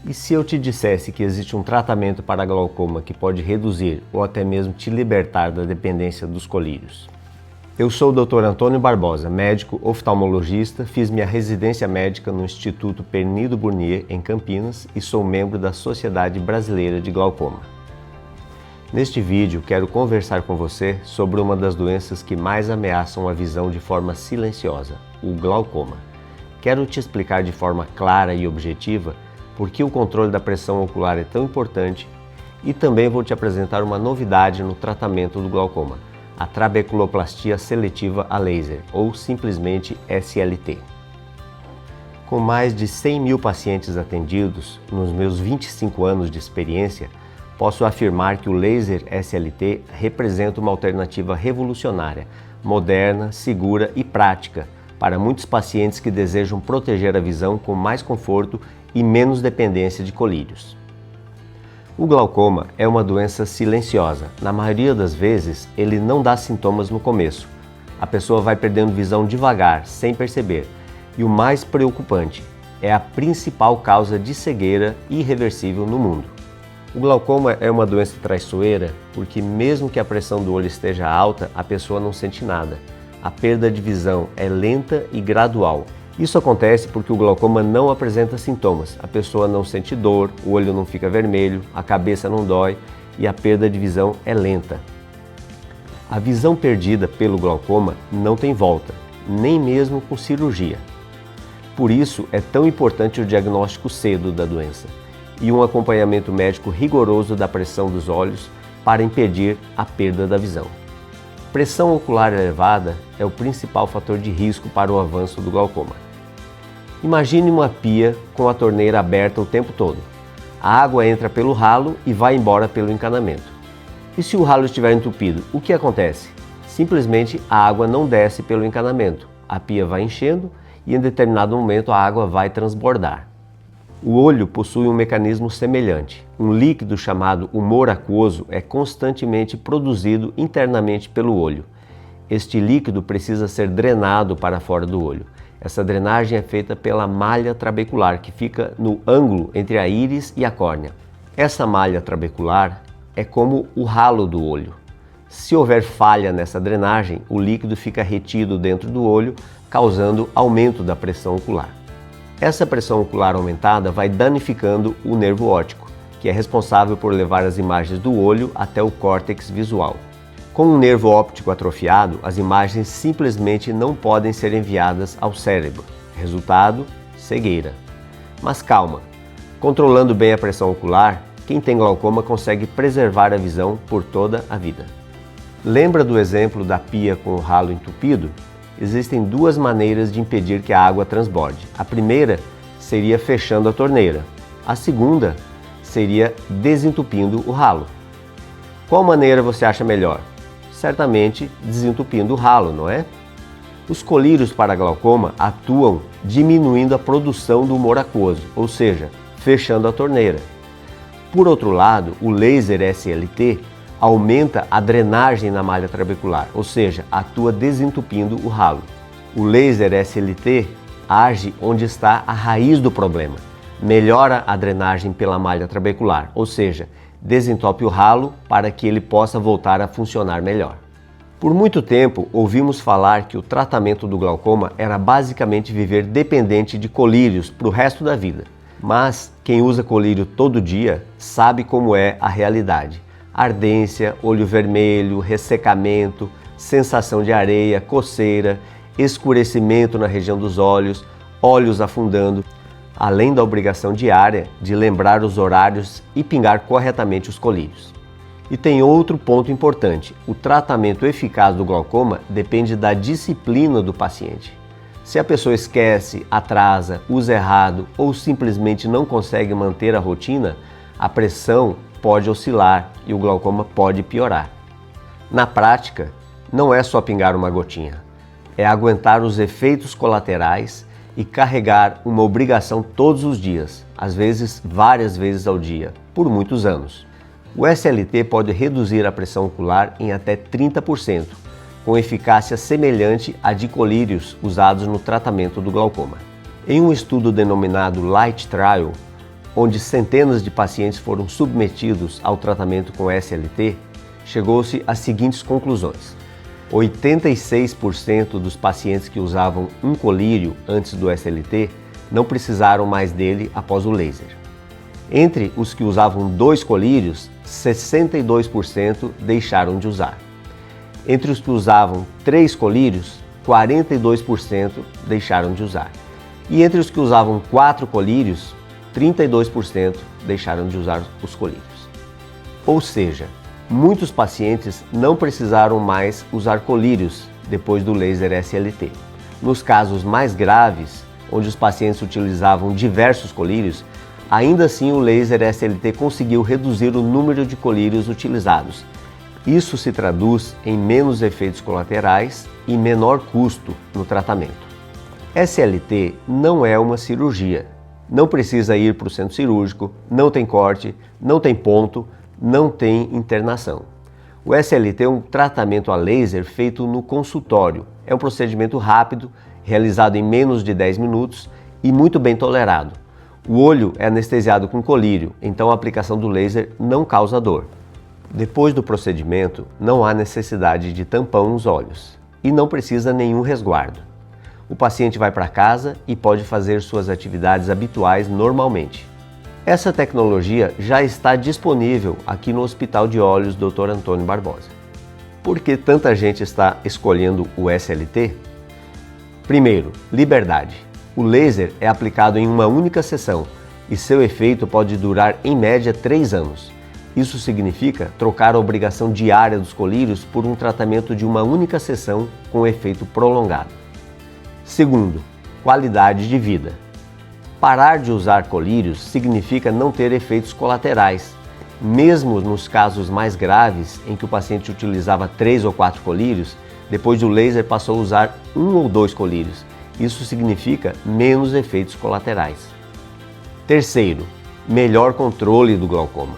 E se eu te dissesse que existe um tratamento para glaucoma que pode reduzir ou até mesmo te libertar da dependência dos colírios? Eu sou o Dr. Antônio Barbosa, médico oftalmologista, fiz minha residência médica no Instituto Pernido Burnier, em Campinas, e sou membro da Sociedade Brasileira de Glaucoma. Neste vídeo, quero conversar com você sobre uma das doenças que mais ameaçam a visão de forma silenciosa, o glaucoma. Quero te explicar de forma clara e objetiva por que o controle da pressão ocular é tão importante e também vou te apresentar uma novidade no tratamento do glaucoma, a trabeculoplastia seletiva a laser, ou simplesmente SLT. Com mais de 100 mil pacientes atendidos, nos meus 25 anos de experiência, posso afirmar que o laser SLT representa uma alternativa revolucionária, moderna, segura e prática para muitos pacientes que desejam proteger a visão com mais conforto e menos dependência de colírios. O glaucoma é uma doença silenciosa. Na maioria das vezes, ele não dá sintomas no começo. A pessoa vai perdendo visão devagar, sem perceber. E o mais preocupante, é a principal causa de cegueira irreversível no mundo. O glaucoma é uma doença traiçoeira porque mesmo que a pressão do olho esteja alta, a pessoa não sente nada. A perda de visão é lenta e gradual. Isso acontece porque o glaucoma não apresenta sintomas. A pessoa não sente dor, o olho não fica vermelho, a cabeça não dói e a perda de visão é lenta. A visão perdida pelo glaucoma não tem volta, nem mesmo com cirurgia. Por isso é tão importante o diagnóstico cedo da doença e um acompanhamento médico rigoroso da pressão dos olhos para impedir a perda da visão. Pressão ocular elevada é o principal fator de risco para o avanço do glaucoma. Imagine uma pia com a torneira aberta o tempo todo. A água entra pelo ralo e vai embora pelo encanamento. E se o ralo estiver entupido, o que acontece? Simplesmente a água não desce pelo encanamento. A pia vai enchendo e em determinado momento a água vai transbordar. O olho possui um mecanismo semelhante. Um líquido chamado humor aquoso é constantemente produzido internamente pelo olho. Este líquido precisa ser drenado para fora do olho. Essa drenagem é feita pela malha trabecular, que fica no ângulo entre a íris e a córnea. Essa malha trabecular é como o ralo do olho. Se houver falha nessa drenagem, o líquido fica retido dentro do olho, causando aumento da pressão ocular. Essa pressão ocular aumentada vai danificando o nervo óptico, que é responsável por levar as imagens do olho até o córtex visual. Com um nervo óptico atrofiado, as imagens simplesmente não podem ser enviadas ao cérebro. Resultado: cegueira. Mas calma, controlando bem a pressão ocular, quem tem glaucoma consegue preservar a visão por toda a vida. Lembra do exemplo da pia com o ralo entupido? Existem duas maneiras de impedir que a água transborde. A primeira seria fechando a torneira. A segunda seria desentupindo o ralo. Qual maneira você acha melhor? Certamente desentupindo o ralo, não é? Os colírios para glaucoma atuam diminuindo a produção do humor aquoso, ou seja, fechando a torneira. Por outro lado, o laser SLT aumenta a drenagem na malha trabecular, ou seja, atua desentupindo o ralo. O laser SLT age onde está a raiz do problema, melhora a drenagem pela malha trabecular, ou seja, desentope o ralo para que ele possa voltar a funcionar melhor. Por muito tempo, ouvimos falar que o tratamento do glaucoma era basicamente viver dependente de colírios para o resto da vida. Mas quem usa colírio todo dia sabe como é a realidade. Ardência, olho vermelho, ressecamento, sensação de areia, coceira, escurecimento na região dos olhos, olhos afundando, além da obrigação diária de lembrar os horários e pingar corretamente os colírios. E tem outro ponto importante: o tratamento eficaz do glaucoma depende da disciplina do paciente. Se a pessoa esquece, atrasa, usa errado ou simplesmente não consegue manter a rotina, a pressão pode oscilar e o glaucoma pode piorar. Na prática, não é só pingar uma gotinha, é aguentar os efeitos colaterais e carregar uma obrigação todos os dias, às vezes várias vezes ao dia, por muitos anos. O SLT pode reduzir a pressão ocular em até 30%, com eficácia semelhante à de colírios usados no tratamento do glaucoma. Em um estudo denominado Light Trial, onde centenas de pacientes foram submetidos ao tratamento com SLT, chegou-se às seguintes conclusões. 86% dos pacientes que usavam um colírio antes do SLT não precisaram mais dele após o laser. Entre os que usavam 2 colírios, 62% deixaram de usar. Entre os que usavam 3 colírios, 42% deixaram de usar. E entre os que usavam 4 colírios, 32% deixaram de usar os colírios. Ou seja, muitos pacientes não precisaram mais usar colírios depois do laser SLT. Nos casos mais graves, onde os pacientes utilizavam diversos colírios, ainda assim o laser SLT conseguiu reduzir o número de colírios utilizados. Isso se traduz em menos efeitos colaterais e menor custo no tratamento. SLT não é uma cirurgia. Não precisa ir para o centro cirúrgico, não tem corte, não tem ponto, não tem internação. O SLT é um tratamento a laser feito no consultório. É um procedimento rápido, realizado em menos de 10 minutos e muito bem tolerado. O olho é anestesiado com colírio, então a aplicação do laser não causa dor. Depois do procedimento, não há necessidade de tampão nos olhos e não precisa nenhum resguardo. O paciente vai para casa e pode fazer suas atividades habituais normalmente. Essa tecnologia já está disponível aqui no Hospital de Olhos Dr. Antônio Barbosa. Por que tanta gente está escolhendo o SLT? Primeiro, liberdade. O laser é aplicado em uma única sessão e seu efeito pode durar em média 3 anos. Isso significa trocar a obrigação diária dos colírios por um tratamento de uma única sessão com efeito prolongado. Segundo, qualidade de vida. Parar de usar colírios significa não ter efeitos colaterais. Mesmo nos casos mais graves, em que o paciente utilizava 3 ou 4 colírios, depois do laser passou a usar 1 ou 2 colírios. Isso significa menos efeitos colaterais. Terceiro, melhor controle do glaucoma.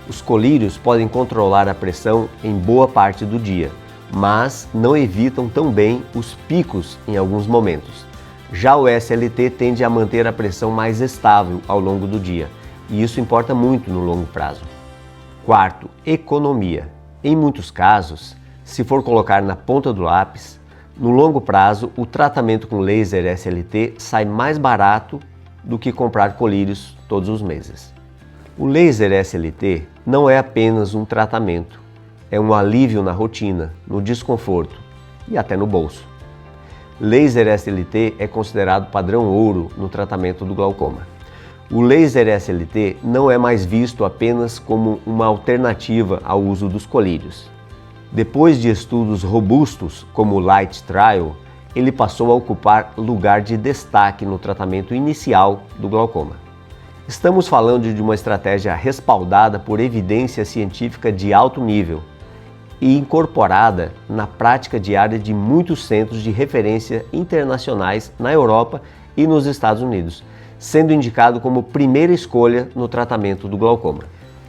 Os colírios podem controlar a pressão em boa parte do dia, mas não evitam tão bem os picos em alguns momentos. Já o SLT tende a manter a pressão mais estável ao longo do dia, e isso importa muito no longo prazo. Quarto, economia. Em muitos casos, se for colocar na ponta do lápis, no longo prazo, o tratamento com laser SLT sai mais barato do que comprar colírios todos os meses. O laser SLT não é apenas um tratamento, é um alívio na rotina, no desconforto e até no bolso. Laser SLT é considerado padrão ouro no tratamento do glaucoma. O laser SLT não é mais visto apenas como uma alternativa ao uso dos colírios. Depois de estudos robustos, como o Light Trial, ele passou a ocupar lugar de destaque no tratamento inicial do glaucoma. Estamos falando de uma estratégia respaldada por evidência científica de alto nível e incorporada na prática diária de muitos centros de referência internacionais na Europa e nos Estados Unidos, sendo indicado como primeira escolha no tratamento do glaucoma.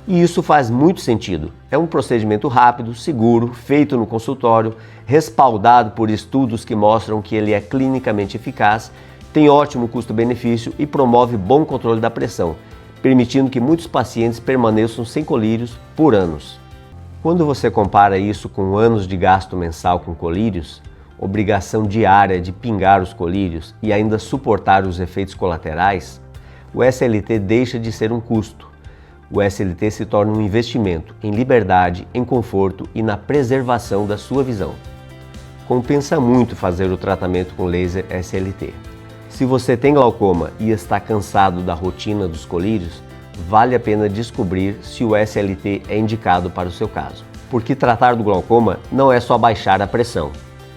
E isso faz muito sentido. É um procedimento rápido, seguro, feito no consultório, respaldado por estudos que mostram que ele é clinicamente eficaz, tem ótimo custo-benefício e promove bom controle da pressão, permitindo que muitos pacientes permaneçam sem colírios por anos. Quando você compara isso com anos de gasto mensal com colírios, obrigação diária de pingar os colírios e ainda suportar os efeitos colaterais, o SLT deixa de ser um custo. O SLT se torna um investimento em liberdade, em conforto e na preservação da sua visão. Compensa muito fazer o tratamento com laser SLT. Se você tem glaucoma e está cansado da rotina dos colírios, vale a pena descobrir se o SLT é indicado para o seu caso. Porque tratar do glaucoma não é só baixar a pressão,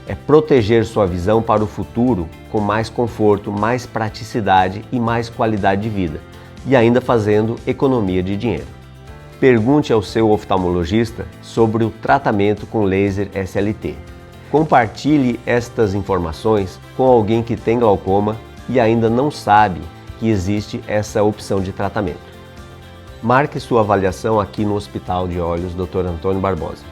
é proteger sua visão para o futuro com mais conforto, mais praticidade e mais qualidade de vida, e ainda fazendo economia de dinheiro. Pergunte ao seu oftalmologista sobre o tratamento com laser SLT. Compartilhe estas informações com alguém que tem glaucoma e ainda não sabe que existe essa opção de tratamento. Marque sua avaliação aqui no Hospital de Olhos Dr. Antônio Barbosa.